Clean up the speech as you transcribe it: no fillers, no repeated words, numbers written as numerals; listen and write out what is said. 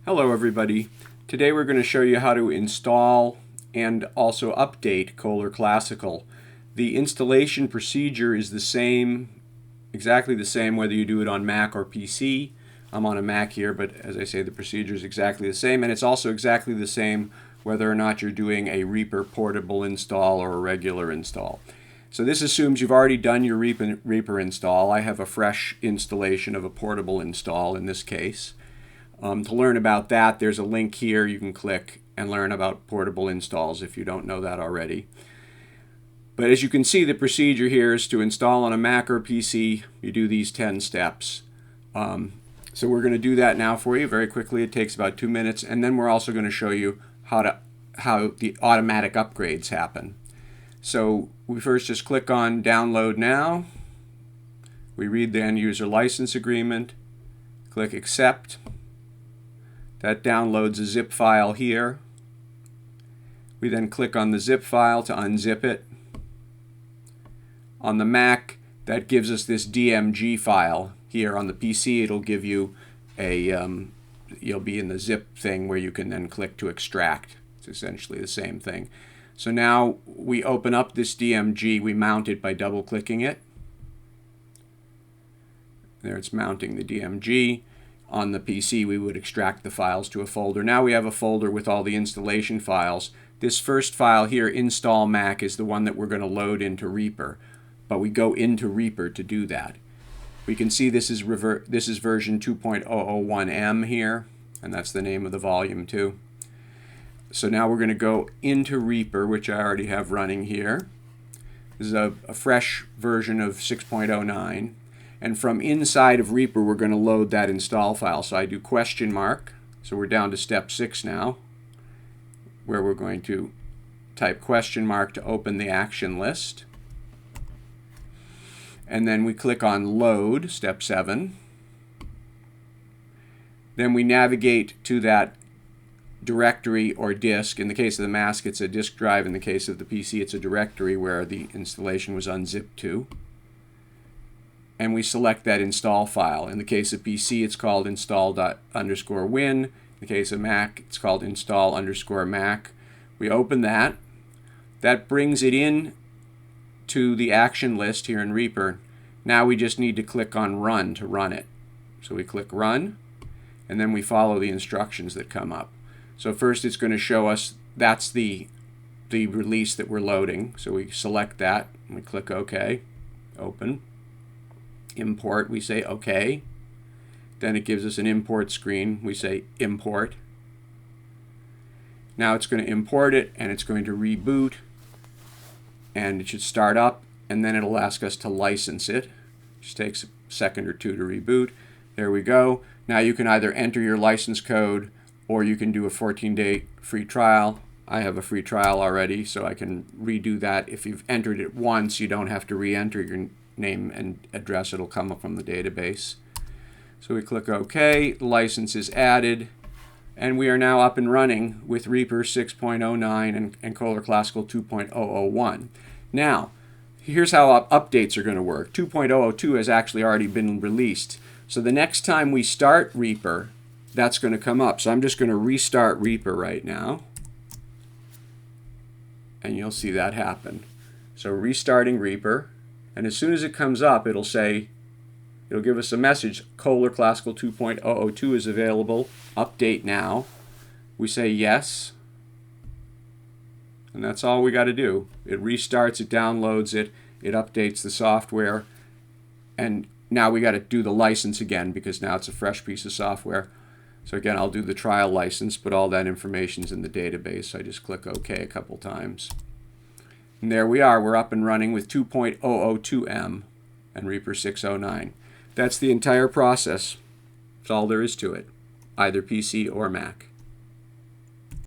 Hello everybody. Today we're going to show you how to install and also update Cohler Classical. The installation procedure is the same, exactly the same whether you do it on Mac or PC. I'm on a Mac here, but as I say, the procedure is exactly the same, and it's also exactly the same whether or not you're doing a Reaper portable install or a regular install. So this assumes you've already done your Reaper install. I have a fresh installation of a portable install in this case. To learn about that, there's a link here you can click and learn about portable installs if you don't know that already. But as you can see, the procedure here is to install on a Mac or PC. You do these 10 steps. So we're going to do that now for you very quickly. It takes about 2 minutes, and then we're also going to show you how the automatic upgrades happen. So we first just click on Download Now. We read the end user license agreement. Click Accept. That downloads a zip file here. We then click on the zip file to unzip it. On the Mac, that gives us this DMG file. Here on the PC, it'll give you a, you'll be in the zip thing where you can then click to extract. It's essentially the same thing. So now we open up this DMG, we mount it by double clicking it. There it's mounting the DMG. On the PC, we would extract the files to a folder. Now we have a folder with all the installation files. This first file here, install Mac, is the one that we're going to load into Reaper. But we go into Reaper to do that. We can see this is version 2.001M here, and that's the name of the volume too. So now we're going to go into Reaper, which I already have running here. This is a fresh version of 6.09. And from inside of Reaper, we're going to load that install file. So I do question mark. So we're down to step 6 now, where we're going to type question mark to open the action list. And then we click on load, step 7. Then we navigate to that directory or disk. In the case of the Mac, it's a disk drive. In the case of the PC, it's a directory where the installation was unzipped to. And we select that install file. In the case of PC, it's called install._win. In the case of Mac, it's called install_Mac. We open that. That brings it in to the action list here in Reaper. Now we just need to click on Run to run it. So we click Run, and then we follow the instructions that come up. So first it's going to show us that's the release that we're loading. So we select that, and we click OK, open. Import, we say OK. Then it gives us an import screen. We say import. Now it's going to import it, and it's going to reboot, and it should start up, and then it'll ask us to license it. Just takes a second or two to reboot. There we go. Now you can either enter your license code, or you can do a 14-day free trial. I have a free trial already, so I can redo that. If you've entered it once, you don't have to re-enter your name and address. It'll come up from the database. So we click OK, the license is added, and we are now up and running with Reaper 6.09 and Cohler Classical 2.001. Now, here's how updates are going to work. 2.002 has actually already been released. So the next time we start Reaper, that's going to come up. So I'm just going to restart Reaper right now, and you'll see that happen. So restarting Reaper. And as soon as it comes up, it'll give us a message, Cohler Classical 2.002 is available, update now. We say yes, and that's all we got to do. It restarts, it downloads it, it updates the software, and now we got to do the license again because now it's a fresh piece of software. So again, I'll do the trial license, but all that information's in the database, so I just click OK a couple times. And there we are, we're up and running with 2.002M and Reaper 609. That's the entire process. That's all there is to it, either PC or Mac.